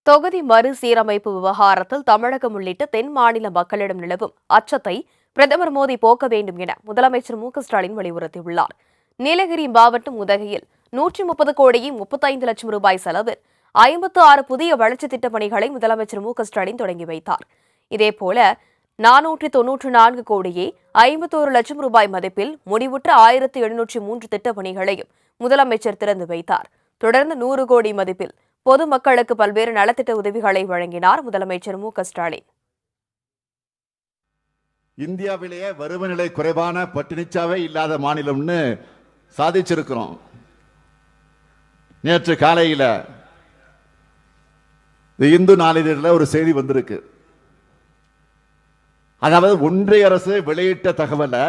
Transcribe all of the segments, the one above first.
தொகுதி மறுசீரமைப்பு விவகாரத்தில் தமிழகம் உள்ளிட்ட தென் மாநில மக்களிடம் நிலவும் அச்சத்தை பிரதமர் மோடி போக்க வேண்டும் என முதலமைச்சர் மு.க.ஸ்டாலின் வலியுறுத்தியுள்ளார். நீலகிரி மாவட்டம் உதகையில் 130 கோடியே 35 லட்சம் ரூபாய் செலவில் 56 புதிய வளர்ச்சித் திட்டப் பணிகளை முதலமைச்சர் மு.க.ஸ்டாலின் தொடங்கி வைத்தார். இதேபோல 494 கோடியே 51 லட்சம் ரூபாய் மதிப்பில் முடிவுற்ற 1703 திட்டப் பணிகளையும் முதலமைச்சர் திறந்து வைத்தார். தொடர்ந்து 100 கோடி மதிப்பில் பொதுமக்களுக்கு பல்வேறு நலத்திட்ட உதவிகளை வழங்கினார் முதலமைச்சர் மு.க.ஸ்டாலின். இந்தியாவிலேயே வறுமை நிலை குறைவான பட்டினிச்சாவே இல்லாத மாநிலம்னு சாதிச்சிருக்கிறோம். நேற்று காலையில் இந்து நாளிதழில் ஒரு செய்தி வந்திருக்கு. அதாவது ஒன்றிய அரசு வெளியிட்ட தகவலை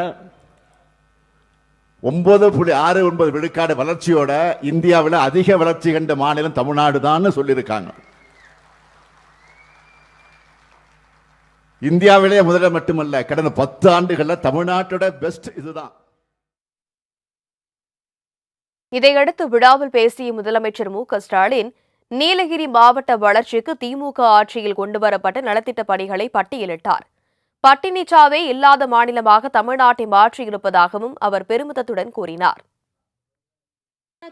9.69 விழுக்காடு வளர்ச்சியோட இந்தியாவில் அதிக வளர்ச்சி கண்ட மாநிலம் தமிழ்நாடு தான் சொல்லியிருக்காங்க. இந்தியாவிலே முதல்ல மட்டுமல்ல, கடந்த 10 ஆண்டுகளில் தமிழ்நாட்டோட பெஸ்ட் இதுதான். இதையடுத்து விழாவில் பேசிய முதலமைச்சர் மு.க.ஸ்டாலின் நீலகிரி மாவட்ட வளர்ச்சிக்கு திமுக ஆட்சியில் கொண்டுவரப்பட்ட நலத்திட்ட பணிகளை பட்டியலிட்டார். பட்டினிச்சாவே இல்லாத மாநிலமாக தமிழ்நாட்டை மாற்றியிருப்பதாகவும் அவர் பெருமிதத்துடன் கூறினார்.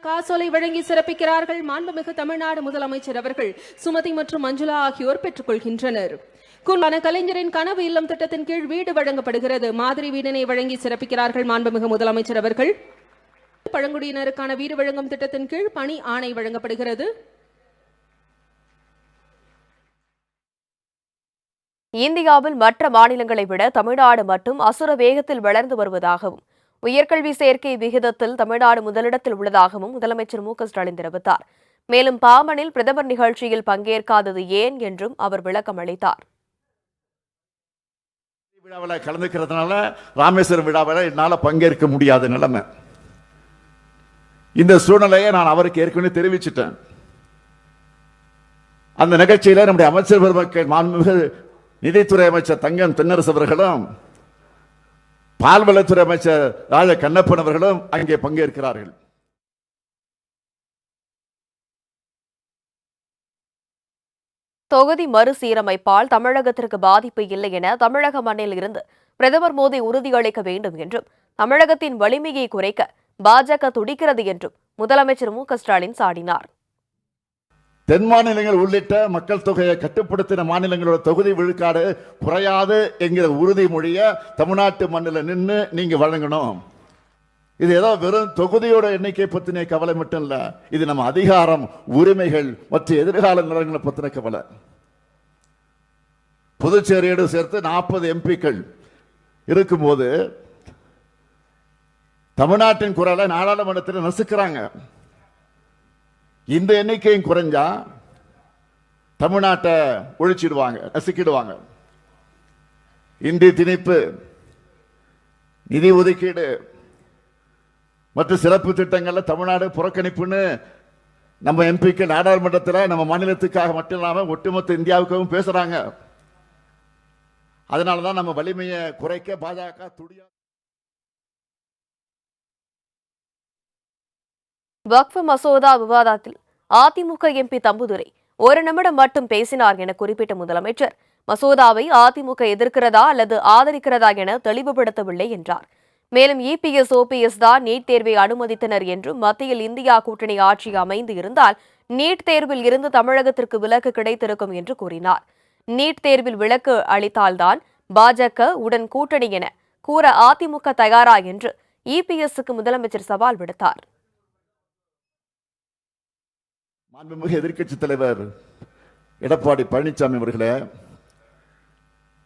காசோலை வழங்கி சிறப்பிக்கிறார்கள். மாண்புமிகு தமிழ்நாடு முதலமைச்சர் அவர்கள் சுமதி மற்றும் மஞ்சுளா ஆகியோர் பெற்றுக் கொள்கின்றனர். கலைஞரின் கனவு இல்லம் திட்டத்தின் கீழ் வீடு வழங்கப்படுகிறது. மாதிரி வீடினை வழங்கி சிறப்பிக்கிறார்கள் மாண்புமிகு முதலமைச்சர் அவர்கள். பழங்குடியினருக்கான வீடு வழங்கும் திட்டத்தின் கீழ் பணி ஆணை வழங்கப்படுகிறது. இந்தியாவில் மற்ற மாநிலங்களை விட தமிழ்நாடு மட்டும் அசுர வேகத்தில் வளர்ந்து வருவதாகவும் உயர்கல்வி சேர்க்கை விகிதத்தில் தமிழ்நாடு முதலிடத்தில் உள்ளதாகவும் முதலமைச்சர் மு.க.ஸ்டாலின் தெரிவித்தார். மேலும் பாமனில் பிரதமர் நிகழ்ச்சியில் பங்கேற்காதது ஏன் என்றும் அவர் விளக்கம் அளித்தார். விழாவில் கலந்துக்கிறதுனால ராமேஸ்வரம் விழாவில் என்னால் பங்கேற்க முடியாத நிலைமை. இந்த சூழ்நிலையை நான் அவருக்கு ஏற்கனவே தெரிவிச்சிட்டேன். அந்த நிகழ்ச்சியில் நம்முடைய அமைச்சர் பெருமக்கள் மாண்புமிகு நிதித்துறை அமைச்சர் தங்கம் தென்னரசு அவர்களும் பால்வளத்துறை அமைச்சர் ராஜ கண்ணப்பன் அவர்களும் அங்கே பங்கேற்கிறார்கள். தொகுதி மறுசீரமைப்பால் தமிழகத்திற்கு பாதிப்பு இல்லை என தமிழக மண்ணில் இருந்து பிரதமர் மோடி உறுதியளிக்க வேண்டும் என்றும் தமிழகத்தின் வலிமையை குறைக்க பாஜக துடிக்கிறது என்றும் முதலமைச்சர் மு.க.ஸ்டாலின் சாடினார். தென் மாநிலங்கள் உள்ளிட்ட மக்கள் தொகையை கட்டுப்படுத்தின மாநிலங்களோட தொகுதி விழுக்காடு குறையாது என்கிற உறுதிமொழியை தமிழ்நாட்டு மண்ணில் நின்று நீங்க வழங்கணும். இது ஏதோ வெறும் தொகுதியோட எண்ணிக்கை பற்றின கவலை மட்டும் இல்ல, இது நம்ம அதிகாரம், உரிமைகள் மற்றும் எதிர்கால நலன்களை பற்றின கவலை. புதுச்சேரியோடு சேர்த்து 40 எம்பிக்கள் இருக்கும்போது தமிழ்நாட்டின் குரலை நாடாளுமன்றத்தில் நசுக்கிறாங்க. இந்த எண்ணிக்கையும் குறைஞ்சா தமிழ்நாட்டை ஒழிச்சிடுவாங்க, நசுக்கிடுவாங்க. இந்தி திணிப்பு, நிதி ஒதுக்கீடு மற்றும் சிறப்பு திட்டங்கள்ல தமிழ்நாடு புறக்கணிப்புன்னு நம்ம எம்பிக்கு நாடாளுமன்றத்தில் நம்ம மாநிலத்துக்காக மட்டும் இல்லாமல் ஒட்டுமொத்த இந்தியாவுக்காகவும் பேசுறாங்க. அதனாலதான் நம்ம வலிமையை குறைக்க பாஜக துடியா. வக்ஃப் மசோதா விவாதத்தில் அதிமுக எம்பி தம்புதுரை 1 நிமிடம் மட்டும் பேசினார் என குறிப்பிட்ட முதலமைச்சர் மசோதாவை அதிமுக எதிர்க்கிறதா அல்லது ஆதரிக்கிறதா என தெளிவுபடுத்தவில்லை என்றார். மேலும் இபிஎஸ் ஓபிஎஸ் தான் நீட் தேர்வை அனுமதித்தனர் என்றும் மத்தியில் இந்தியா கூட்டணி ஆட்சி அமைந்து இருந்தால் நீட் தேர்வில் இருந்து தமிழகத்திற்கு விலக்கு கிடைத்திருக்கும் என்று கூறினார். நீட் தேர்வில் விலக்கு அளித்தால்தான் பாஜக உடன் கூட்டணி என கூற அதிமுக தயாரா என்று இபிஎஸ்க்கு முதலமைச்சர் சவால் விடுத்தார். மாண்புமிகு எதிர்க்கட்சி தலைவர் எடப்பாடி பழனிசாமி அவர்களே,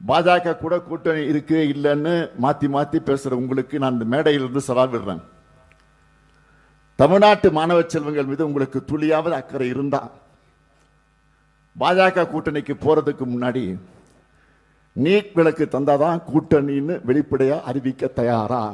பாஜக கூட கூட்டணி இருக்கு இல்லைன்னு மாத்தி மாத்தி பேசுற உங்களுக்கு நான் இந்த மேடையிலிருந்து சவால் விடுறேன். தமிழ்நாட்டு மாணவ செல்வங்கள் மீது உங்களுக்கு துளியாவது அக்கறை இருந்தா பாஜக கூட்டணிக்கு போறதுக்கு முன்னாடி நீட் விலக்கு தந்தாதான் கூட்டணின்னு வெளிப்படையா அறிவிக்க தயாரா?